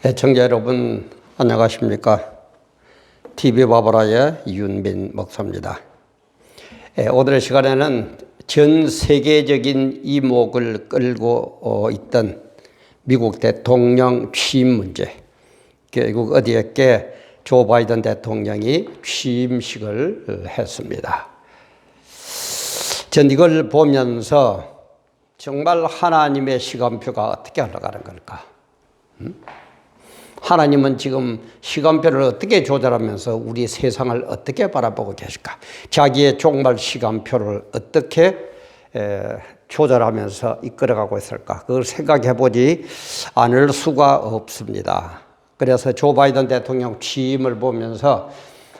애청자 여러분 안녕하십니까? TV바보라의 윤빈 목사입니다. 오늘의 시간에는 전 세계적인 이목을 끌고 있던 미국 대통령 취임 문제, 결국 어디에게 조 바이든 대통령이 취임식을 했습니다. 전 이걸 보면서 정말 하나님의 시간표가 어떻게 흘러가는 걸까? 하나님은 지금 시간표를 어떻게 조절하면서 우리 세상을 어떻게 바라보고 계실까? 자기의 종말 시간표를 어떻게 조절하면서 이끌어가고 있을까? 그걸 생각해 보지 않을 수가 없습니다. 그래서 조 바이든 대통령 취임을 보면서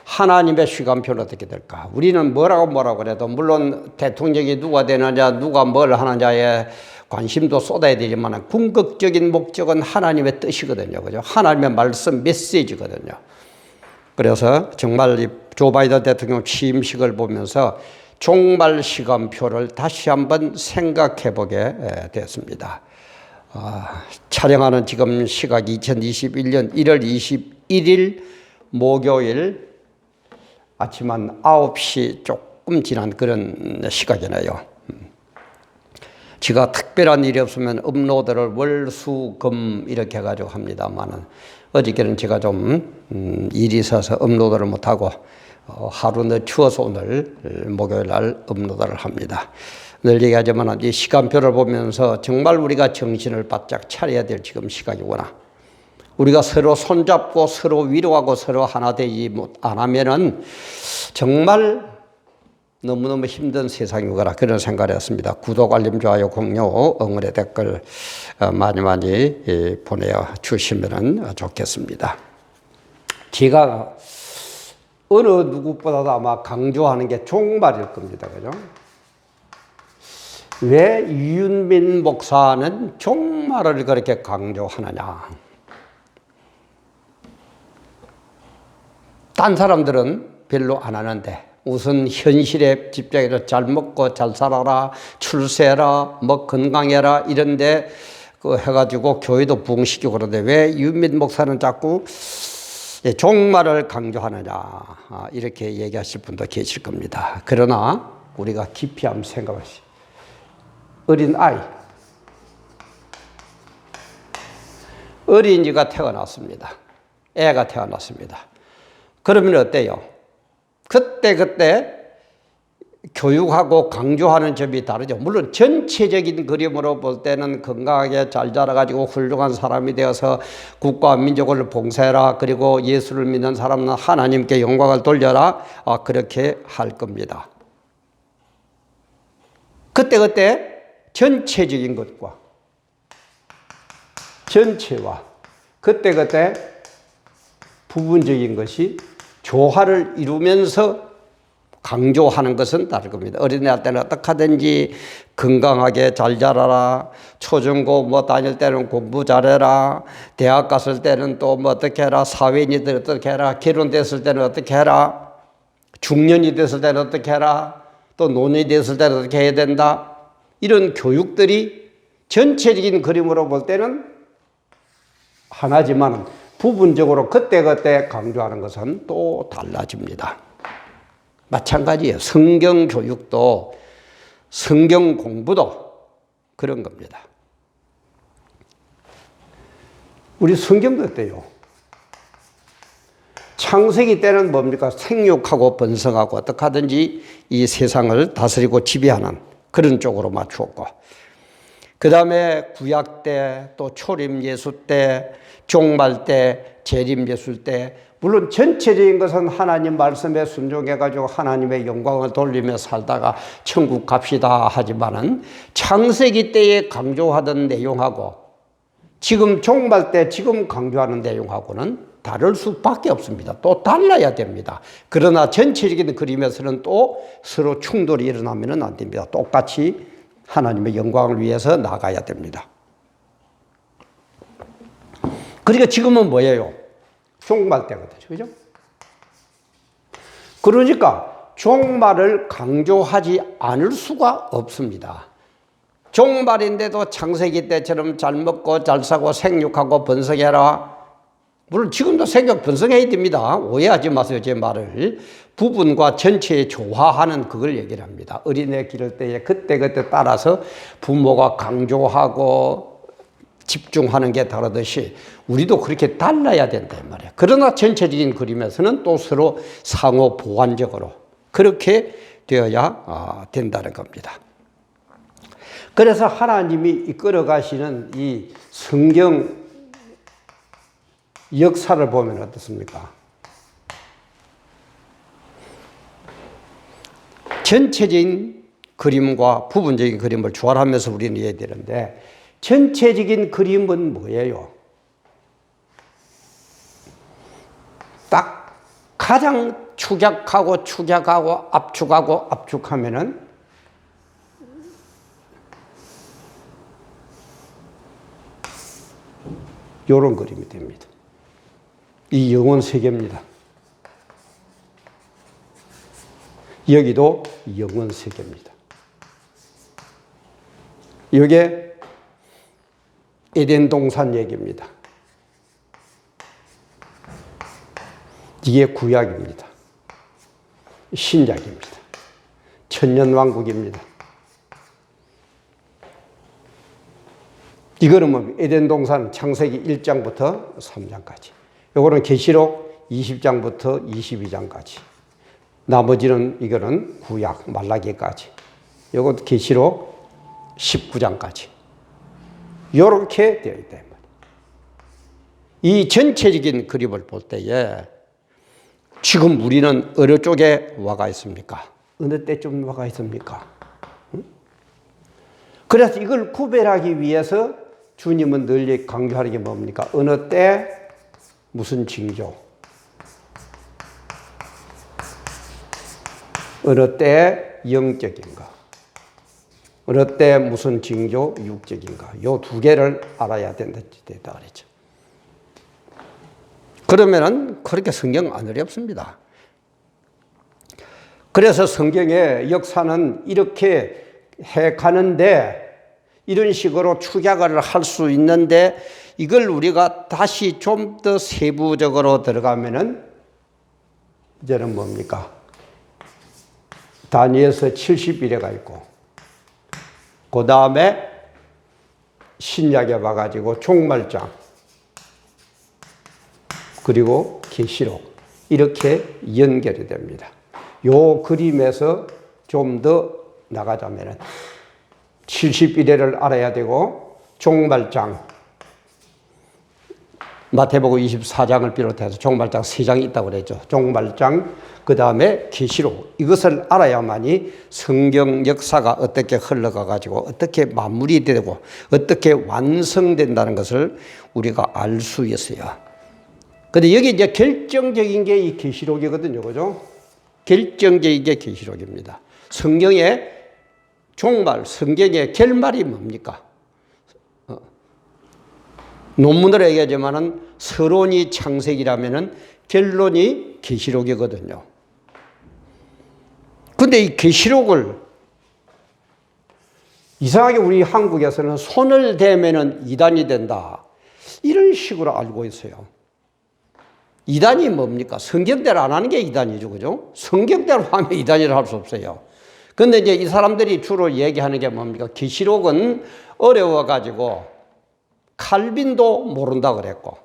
하나님의 시간표는 어떻게 될까? 우리는 뭐라고 그래도 물론 대통령이 누가 되느냐, 누가 뭘 하느냐에 관심도 쏟아야 되지만 궁극적인 목적은 하나님의 뜻이거든요. 그죠? 하나님의 말씀 메시지거든요. 그래서 정말 조 바이든 대통령 취임식을 보면서 종말 시간표를 다시 한번 생각해 보게 됐습니다. 촬영하는 지금 시각 2021년 1월 21일 목요일 아침 한 9시 조금 지난 그런 시각이네요. 제가 특별한 일이 없으면 업로드를 월, 수, 금 이렇게 해가지고 합니다만은 어저께는 제가 좀 일이 있어서 업로드를 못하고 하루 늦추어서 오늘 목요일 날 업로드를 합니다. 늘 얘기하지만 이 시간표를 보면서 정말 우리가 정신을 바짝 차려야 될 지금 시각이구나. 우리가 서로 손잡고 서로 위로하고 서로 하나 되지 않으면은 정말 너무너무 힘든 세상이구나 그런 생각을 했습니다. 구독, 알림, 좋아요, 공유, 응원의 댓글 많이 보내주시면 좋겠습니다. 제가 어느 누구보다도 아마 강조하는 게 종말일 겁니다. 그죠? 왜 윤빈 목사는 종말을 그렇게 강조하느냐? 딴 사람들은 별로 안 하는데 우선 현실에 집중해서 잘 먹고 잘 살아라, 출세해라, 뭐 건강해라 이런데 해가지고 교회도 부흥시키고 그러는데 왜 윤빈 목사는 자꾸 종말을 강조하느냐 이렇게 얘기하실 분도 계실 겁니다. 그러나 우리가 깊이 한번 생각하시. 어린이가 태어났습니다. 애가 태어났습니다. 그러면 어때요? 그때 교육하고 강조하는 점이 다르죠. 물론 전체적인 그림으로 볼 때는 건강하게 잘 자라가지고 훌륭한 사람이 되어서 국가와 민족을 봉사해라. 그리고 예수를 믿는 사람은 하나님께 영광을 돌려라. 그렇게 할 겁니다. 그때 전체적인 것과 전체와 그때 부분적인 것이 조화를 이루면서 강조하는 것은 다를 겁니다. 어린애 때는 어떻게 하든지 건강하게 잘 자라라. 초중고 뭐 다닐 때는 공부 잘해라. 대학 갔을 때는 또 뭐 어떻게 해라. 사회인이들 어떻게 해라. 결혼됐을 때는 어떻게 해라. 중년이 됐을 때는 어떻게 해라. 또 노년이 됐을 때는 어떻게 해야 된다. 이런 교육들이 전체적인 그림으로 볼 때는 하나지만 부분적으로 그때 강조하는 것은 또 달라집니다. 마찬가지예요. 성경 교육도 성경 공부도 그런 겁니다. 우리 성경도 어때요? 창세기 때는 뭡니까? 생육하고 번성하고 어떻게 하든지 이 세상을 다스리고 지배하는 그런 쪽으로 맞추었고 그 다음에 구약 때, 또 초림 예수 때, 종말 때, 재림 예수 때, 물론 전체적인 것은 하나님 말씀에 순종해가지고 하나님의 영광을 돌리며 살다가 천국 갑시다 하지만은 창세기 때에 강조하던 내용하고 지금 종말 때 지금 강조하는 내용하고는 다를 수밖에 없습니다. 또 달라야 됩니다. 그러나 전체적인 그림에서는 또 서로 충돌이 일어나면 안 됩니다. 똑같이 하나님의 영광을 위해서 나가야 됩니다. 그러니까 지금은 뭐예요? 종말 때거든요. 그죠? 그러니까 종말을 강조하지 않을 수가 없습니다. 종말인데도 창세기 때처럼 잘 먹고 잘 사고 생육하고 번성해라. 물론 지금도 성경 번성해야 됩니다. 오해하지 마세요, 제 말을. 부분과 전체에 조화하는 그걸 얘기를 합니다. 어린애 기를 때에 그때그때 따라서 부모가 강조하고 집중하는 게 다르듯이 우리도 그렇게 달라야 된다 이 말이에요. 그러나 전체적인 그림에서는 또 서로 상호 보완적으로 그렇게 되어야 된다는 겁니다. 그래서 하나님이 이끌어 가시는 이 성경 역사를 보면 어떻습니까? 전체적인 그림과 부분적인 그림을 조화하면서 우리는 이해해야 되는데 전체적인 그림은 뭐예요? 딱 가장 축약하고 축약하고 압축하고 압축하면은 이런 그림이 됩니다. 이 영혼 세계입니다. 여기도 영혼 세계입니다. 이게 에덴 동산 얘기입니다. 이게 구약입니다. 신약입니다. 천년왕국입니다. 이거는 뭐 에덴 동산 창세기 1장부터 3장까지. 요거는 계시록 20장부터 22장까지. 나머지는 이거는 구약 말라기까지. 요것도 계시록 19장까지. 요렇게 되어 있다. 이 전체적인 그림을 볼 때에 지금 우리는 어느 쪽에 와가 있습니까? 어느 때쯤 와가 있습니까? 그래서 이걸 구별하기 위해서 주님은 늘 강조하는 게 뭡니까? 어느 때 무슨 징조, 어느 때 영적인가, 어느 때 무슨 징조, 육적인가, 요 두 개를 알아야 된다 그랬죠. 그러면은 그렇게 성경 안 어렵습니다. 그래서 성경의 역사는 이렇게 해 가는데 이런 식으로 축약을 할 수 있는데 이걸 우리가 다시 좀 더 세부적으로 들어가면은 이제는 뭡니까? 다니엘서 70일에가 있고 그 다음에 신약에 와가지고 종말장 그리고 계시록 이렇게 연결이 됩니다. 요 그림에서 좀 더 나가자면은 71회를 알아야 되고 종말장 마태복음 24장을 비롯해서 종말장 3장이 있다고 그랬죠. 종말장 그 다음에 계시록 이것을 알아야만이 성경 역사가 어떻게 흘러가 가지고 어떻게 마무리되고 어떻게 완성된다는 것을 우리가 알 수 있어요. 근데 여기 이제 결정적인 게 이 계시록이거든요. 그죠? 결정적인 게 계시록입니다. 성경의 종말, 성경의 결말이 뭡니까? 논문으로 얘기하지만은 서론이 창세기라면은 결론이 계시록이거든요. 근데 이 계시록을 이상하게 우리 한국에서는 손을 대면은 이단이 된다. 이런 식으로 알고 있어요. 이단이 뭡니까? 성경대로 안 하는 게 이단이죠. 그죠? 성경대로 하면 이단이라 할 수 없어요. 근데 이제 이 사람들이 주로 얘기하는 게 뭡니까? 계시록은 어려워가지고 칼빈도 모른다 그랬고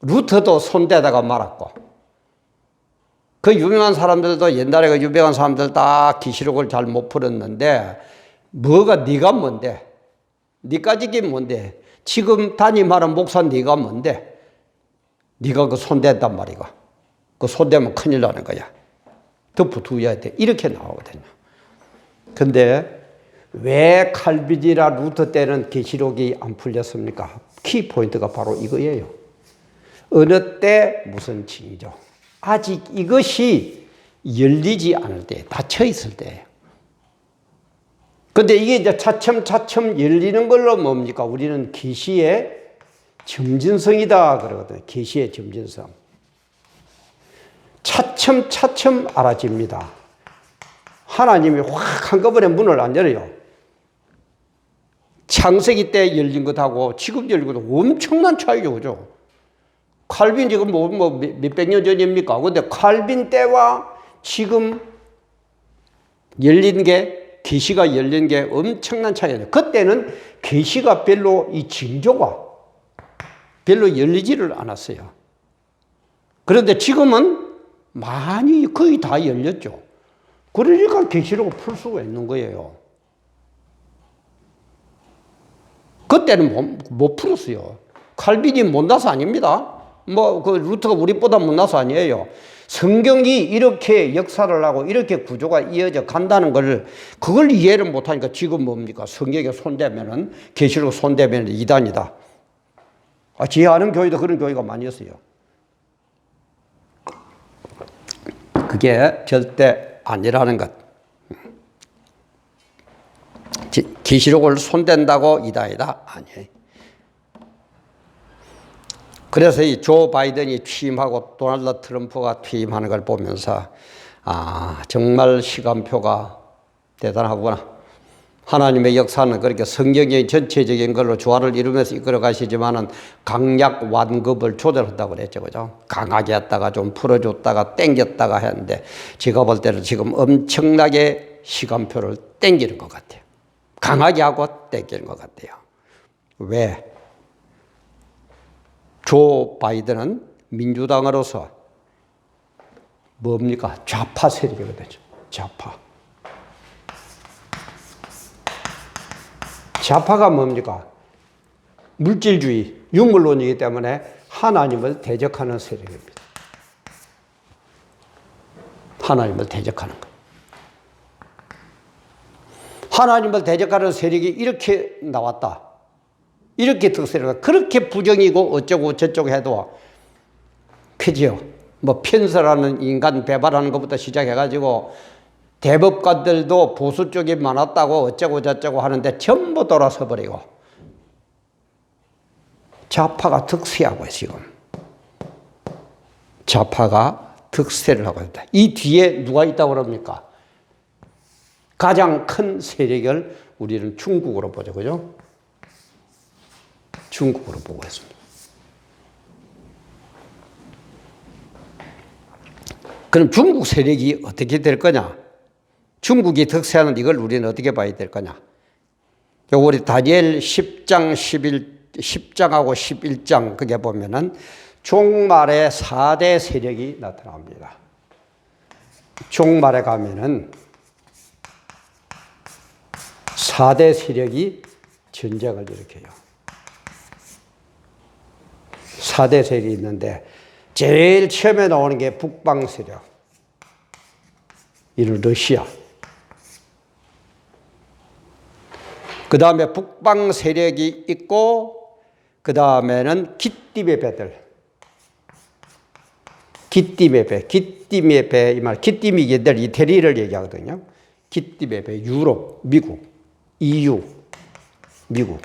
루터도 손대다가 말았고 그 유명한 사람들도 옛날에 그 유명한 사람들 다 계시록을 잘 못 풀었는데 뭐가 네가 뭔데? 네까지기 뭔데? 지금 담임하는 목사 네가 뭔데? 네가 그 손댔단 말이가. 그 손대면 큰일 나는 거야. 덮어두어야 돼. 이렇게 나오거든요. 근데 왜 칼빈이나 루터 때는 계시록이 안 풀렸습니까? 키 포인트가 바로 이거예요. 어느 때 무슨 징조. 아직 이것이 열리지 않을 때, 닫혀 있을 때예요. 근데 이게 이제 차츰차츰 열리는 걸로 뭡니까? 우리는 계시의 점진성이다 그러거든요. 계시의 점진성. 차츰차츰 알아집니다. 하나님이 확 한꺼번에 문을 안 열어요. 창세기 때 열린 것하고 지금 열린 것도 엄청난 차이죠. 그죠? 칼빈 지금 몇백 년 전입니까? 근데 칼빈 때와 지금 열린 게, 계시가 열린 게 엄청난 차이예요. 그때는 계시가 별로 이 징조가 별로 열리지를 않았어요. 그런데 지금은 많이 거의 다 열렸죠. 그러니까 계시록을 풀 수가 있는 거예요. 그때는 못 풀었어요. 칼빈이 못나서 아닙니다. 그 루터가 우리보다 못나서 아니에요. 성경이 이렇게 역사를 하고 이렇게 구조가 이어져 간다는 그걸 이해를 못하니까 지금 뭡니까? 성경에 손대면은, 계시록 손대면 이단이다. 제 아는 교회도 그런 교회가 많이 있어요. 그게 절대 아니라는 것. 계시록을 손댄다고 이단이다? 아니에요. 그래서 이 조 바이든이 취임하고 도널드 트럼프가 취임하는 걸 보면서 정말 시간표가 대단하구나. 하나님의 역사는 그렇게 성경의 전체적인 걸로 조화를 이루면서 이끌어 가시지만은 강약 완급을 조절한다고 그랬죠. 그죠? 강하게 했다가 좀 풀어줬다가 땡겼다가 했는데 제가 볼 때는 지금 엄청나게 시간표를 땡기는 것 같아요. 강하게 하고 땡기는 것 같아요. 왜? 조 바이든은 민주당으로서 뭡니까? 좌파 세력이거든요. 좌파. 좌파가 뭡니까? 물질주의, 유물론이기 때문에 하나님을 대적하는 세력입니다. 하나님을 대적하는 것. 하나님을 대적하는 세력이 이렇게 나왔다. 이렇게 특세를 그렇게 부정이고 어쩌고 저쩌고 해도 그죠? 편서라는 인간 배발하는 것부터 시작해가지고 대법관들도 보수 쪽이 많았다고 어쩌고 저쩌고 하는데 전부 돌아서 버리고 좌파가 득세하고 있어요, 지금. 좌파가 득세를 하고 있다. 이 뒤에 누가 있다고 그럽니까? 가장 큰 세력을 우리는 중국으로 보죠, 그죠? 중국으로 보고 있습니다. 그럼 중국 세력이 어떻게 될 거냐? 중국이 득세하는 이걸 우리는 어떻게 봐야 될 거냐? 우리 다니엘 10장, 10장하고 11장 그게 보면은 종말에 4대 세력이 나타납니다. 종말에 가면은 4대 세력이 전쟁을 일으켜요. 4대 세력이 있는데 제일 처음에 나오는 게 북방 세력. 이는 러시아. 그 다음에 북방 세력이 있고 그 다음에는 기띠의 배들. 기띠의 배. 기띠의 배, 이 말, 기띠미 얘들 이태리를 얘기하거든요. 기띠의 배, 유럽, 미국, EU, 미국.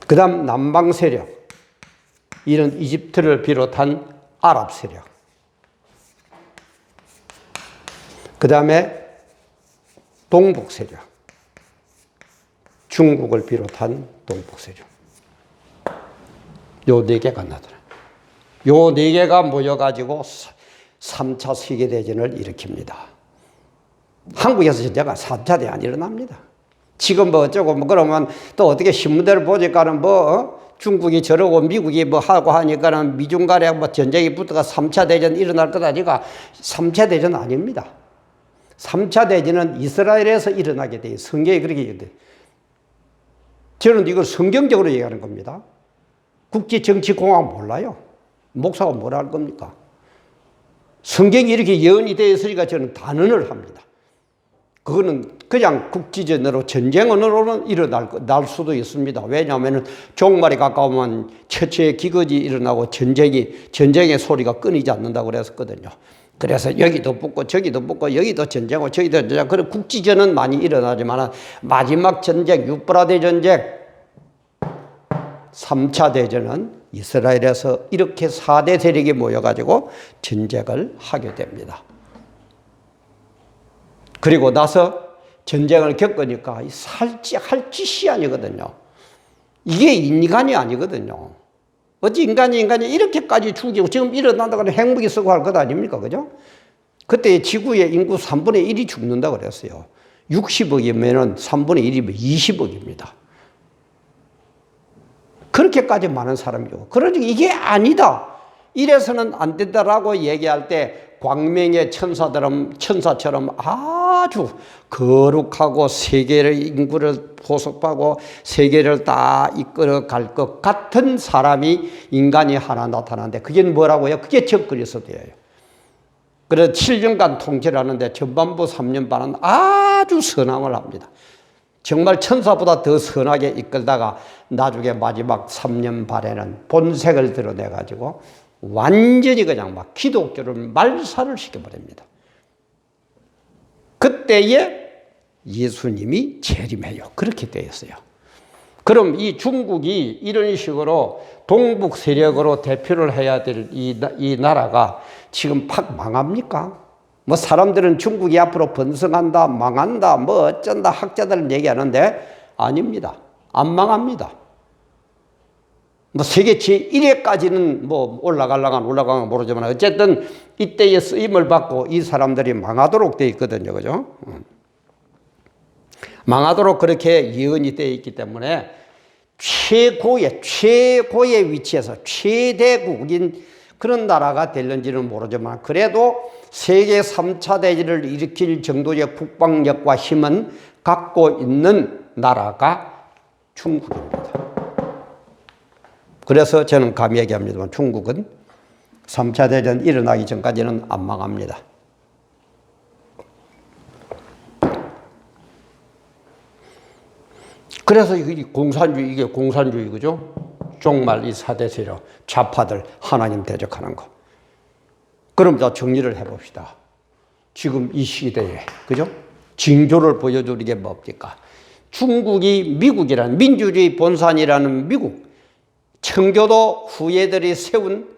그 다음 남방 세력, 이는 이집트를 비롯한 아랍 세력. 그 다음에 동북 세력, 중국을 비롯한 동북 세력. 요 네 개가 나타나요. 요 네 개가 모여가지고 3차 세계대전을 일으킵니다. 한국에서 전쟁은 3차 대전이 일어납니다. 지금 어쩌고 그러면 또 어떻게 신문대를 보니까는 중국이 저러고 미국이 하고 하니까는 미중 간에 전쟁이 붙어가 3차 대전 일어날 거다니까 3차 대전 아닙니다. 3차 대전은 이스라엘에서 일어나게 돼요. 성경이 그렇게 얘기해요. 저는 이걸 성경적으로 얘기하는 겁니다. 국제정치공학 몰라요. 목사가 뭐라 할 겁니까? 성경이 이렇게 예언이 되어 있으니까 저는 단언을 합니다. 그거는 그냥 국지전으로 전쟁으로는 일어날 수도 있습니다. 왜냐하면 종말이 가까우면 처처의 기거지 일어나고 전쟁의 소리가 끊이지 않는다고 그랬었거든요. 그래서 여기도 붙고 저기도 붙고 여기도 전쟁하고 저기도 전쟁. 그런 국지전은 많이 일어나지만 마지막 전쟁, 유프라데 전쟁, 3차 대전은 이스라엘에서 이렇게 4대 세력이 모여가지고 전쟁을 하게 됩니다. 그리고 나서 전쟁을 겪으니까 할 짓이 아니거든요. 이게 인간이 아니거든요. 어찌 인간이 이렇게까지 죽이고 지금 일어난다고 핵무기 쓰고 할 것 아닙니까? 그죠? 그때 지구의 인구 3분의 1이 죽는다 그랬어요. 60억이면 3분의 1이면 20억입니다. 그렇게까지 많은 사람이죠. 그러니 이게 아니다. 이래서는 안 된다라고 얘기할 때 광명의 천사처럼 아주 거룩하고 세계의 인구를 보석하고 세계를 다 이끌어 갈 것 같은 사람이 인간이 하나 나타나는데 그게 뭐라고요? 그게 적그리스도예요. 그래서 7년간 통치를 하는데 전반부 3년 반은 아주 선함을 합니다. 정말 천사보다 더 선하게 이끌다가 나중에 마지막 3년 반에는 본색을 드러내가지고 완전히 그냥 막 기독교를 말살을 시켜버립니다. 그때에 예수님이 재림해요. 그렇게 되었어요. 그럼 이 중국이 이런 식으로 동북 세력으로 대표를 해야 될 이 나라가 지금 팍 망합니까? 뭐 사람들은 중국이 앞으로 번성한다, 망한다, 뭐 어쩐다 학자들은 얘기하는데 아닙니다. 안 망합니다. 뭐 세계 제1회까지는 뭐 올라가면 모르지만 어쨌든 이때의 쓰임을 받고 이 사람들이 망하도록 되어 있거든요. 그죠? 망하도록 그렇게 예언이 되어 있기 때문에 최고의 위치에서 최대국인 그런 나라가 될는지는 모르지만 그래도 세계 3차 대전을 일으킬 정도의 국방력과 힘은 갖고 있는 나라가 중국입니다. 그래서 저는 감히 얘기합니다만 중국은 3차 대전 일어나기 전까지는 안 망합니다. 그래서 이게 공산주의, 그죠? 종말 이 4대 세력, 좌파들 하나님 대적하는 거. 그럼 자 정리를 해봅시다. 지금 이 시대에, 그죠? 징조를 보여주는 게 뭡니까? 중국이 미국이라는 민주주의 본산이라는 미국, 청교도 후예들이 세운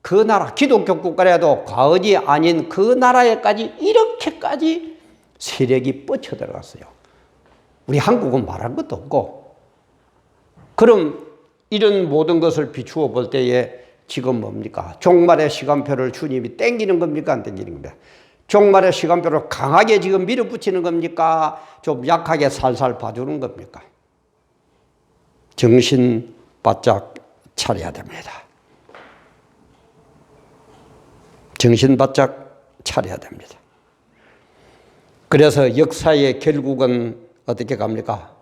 그 나라, 기독교 국가라도 과언이 아닌 그 나라에까지 이렇게까지 세력이 뻗쳐 들어갔어요. 우리 한국은 말할 것도 없고. 그럼 이런 모든 것을 비추어 볼 때에 지금 뭡니까? 종말의 시간표를 주님이 땡기는 겁니까? 안 땡기는 겁니까? 종말의 시간표를 강하게 지금 밀어붙이는 겁니까? 좀 약하게 살살 봐주는 겁니까? 정신 바짝 차려야 됩니다. 정신 바짝 차려야 됩니다. 그래서 역사의 결국은 어떻게 갑니까?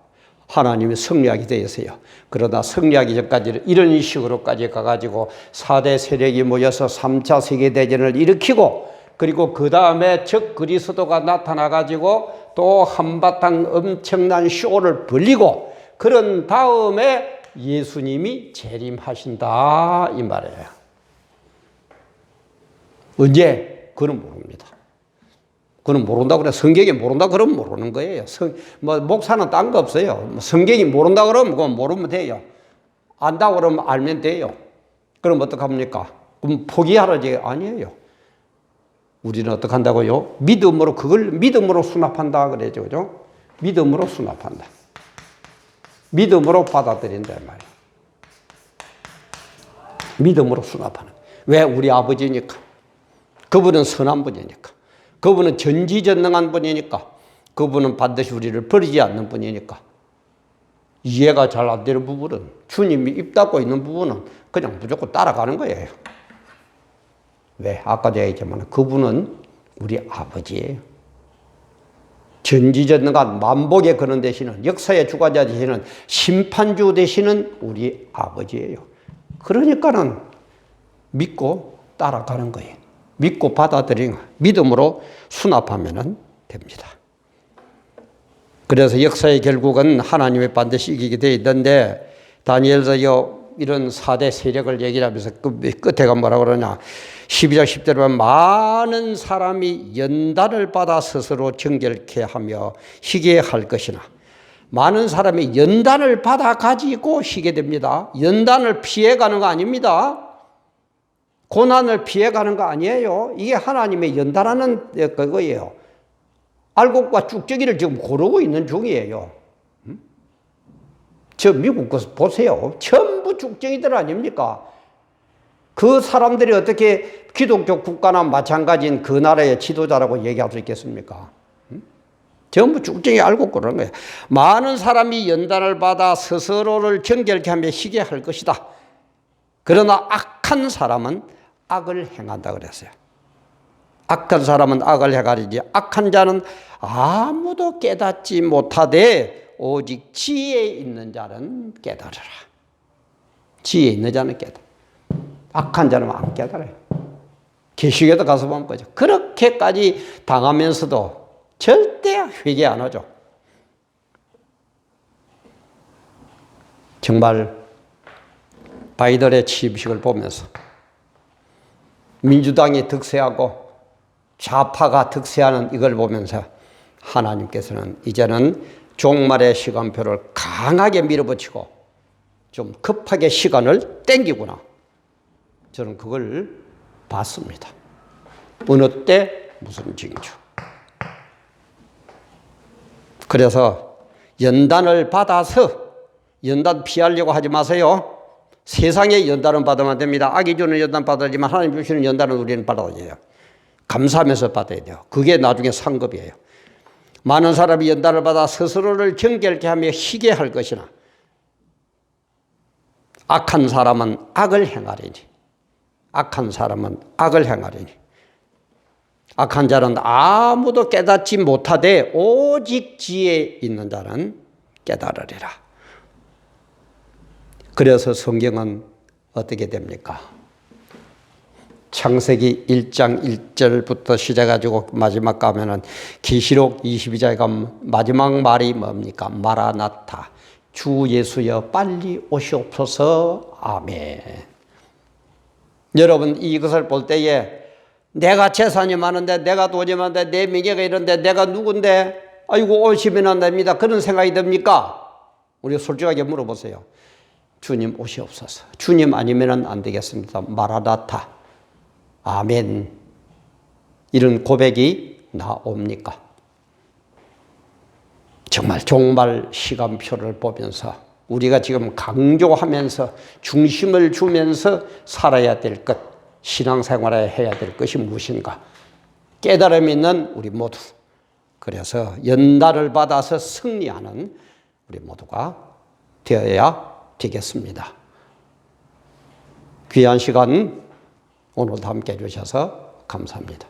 하나님이 승리하게 되었어요. 그러다 승리하기 전까지는 이런 식으로까지 가가지고 4대 세력이 모여서 3차 세계대전을 일으키고 그리고 그 다음에 적 그리스도가 나타나가지고 또 한바탕 엄청난 쇼를 벌리고 그런 다음에 예수님이 재림하신다 이 말이에요. 언제? 그는 모릅니다. 그는 모른다고 그래. 성경이 모른다 그러면 모르는 거예요. 목사는 딴 거 없어요. 성경이 모른다 그러면 그건 모르면 돼요. 안다 그러면 알면 돼요. 그럼 어떡합니까? 그럼 포기하라지 아니에요. 우리는 어떻게 한다고요? 믿음으로 그걸 믿음으로 수납한다 그러죠. 그죠? 믿음으로 수납한다. 믿음으로 받아들인다 말이에요. 믿음으로 수납하는. 왜? 우리 아버지니까. 그분은 선한 분이니까. 그분은 전지전능한 분이니까. 그분은 반드시 우리를 버리지 않는 분이니까. 이해가 잘 안 되는 부분은 주님이 입 닫고 있는 부분은 그냥 무조건 따라가는 거예요. 왜? 아까도 얘기했지만 그분은 우리 아버지예요. 전지전능한 만복의 근원 되시는 역사의 주관자 되시는 심판주 되시는 우리 아버지예요. 그러니까는 믿고 따라가는 거예요. 믿고 받아들이는 믿음으로 수납하면 됩니다. 그래서 역사의 결국은 하나님의 반드시 이기게 되어 있는데 다니엘서 이런 4대 세력을 얘기를 하면서 끝에가 뭐라고 그러냐 12장 10절에 보면 많은 사람이 연단을 받아 스스로 정결케 하며 희게 할 것이나 많은 사람이 연단을 받아 가지고 희게 됩니다. 연단을 피해가는 거 아닙니다. 고난을 피해가는 거 아니에요. 이게 하나님의 연단하는 그거예요. 알곡과 쭉저기를 지금 고르고 있는 중이에요. 저 미국 거 보세요. 전부 죽정이들 아닙니까? 그 사람들이 어떻게 기독교 국가나 마찬가지인 그 나라의 지도자라고 얘기할 수 있겠습니까? 전부 쭉정이 알고 그러는 거예요. 많은 사람이 연단을 받아 스스로를 정결케 하며 희게 할 것이다. 그러나 악한 사람은 악을 행한다 그랬어요. 악한 사람은 악을 행하리지 악한 자는 아무도 깨닫지 못하되 오직 지혜에 있는 자는 깨달으라. 지혜에 있는 자는 깨달아. 악한 자는 안 깨달아요. 계시록에도 가서 보면 보죠. 그렇게까지 당하면서도 절대 회개 안 하죠. 정말 바이든의 취임식을 보면서 민주당이 득세하고 좌파가 득세하는 이걸 보면서 하나님께서는 이제는 종말의 시간표를 강하게 밀어붙이고 좀 급하게 시간을 땡기구나. 저는 그걸 봤습니다. 어느 때 무슨 징조. 그래서 연단을 받아서 연단 피하려고 하지 마세요. 세상에 연단은 받으면 안 됩니다. 악이 주는 연단 받아야지만 하나님 주시는 연단은 우리는 받아야 돼요. 감사하면서 받아야 돼요. 그게 나중에 상급이에요. 많은 사람이 연단을 받아 스스로를 정결케 하며 희게 할 것이나 악한 사람은 악을 행하리니 악한 사람은 악을 행하리니 악한 자는 아무도 깨닫지 못하되 오직 지혜에 있는 자는 깨달으리라. 그래서 성경은 어떻게 됩니까? 창세기 1장 1절부터 시작해가지고 마지막 가면은 계시록 22장에 가면 마지막 말이 뭡니까? 마라나타. 주 예수여 빨리 오시옵소서. 아멘. 여러분 이것을 볼 때에 내가 재산이 많은데 내가 돈이 많은데 내 명예가 이런데 내가 누군데 아이고 오시면 안 됩니다. 그런 생각이 듭니까? 우리 솔직하게 물어보세요. 주님 오시옵소서. 주님 아니면 안 되겠습니다. 마라나타. 아멘. 이런 고백이 나옵니까? 정말 종말 시간표를 보면서 우리가 지금 강조하면서 중심을 주면서 살아야 될 것, 신앙생활에 해야 될 것이 무엇인가? 깨달음 있는 우리 모두. 그래서 연단을 받아서 승리하는 우리 모두가 되어야 되겠습니다. 귀한 시간 오늘도 함께 해주셔서 감사합니다.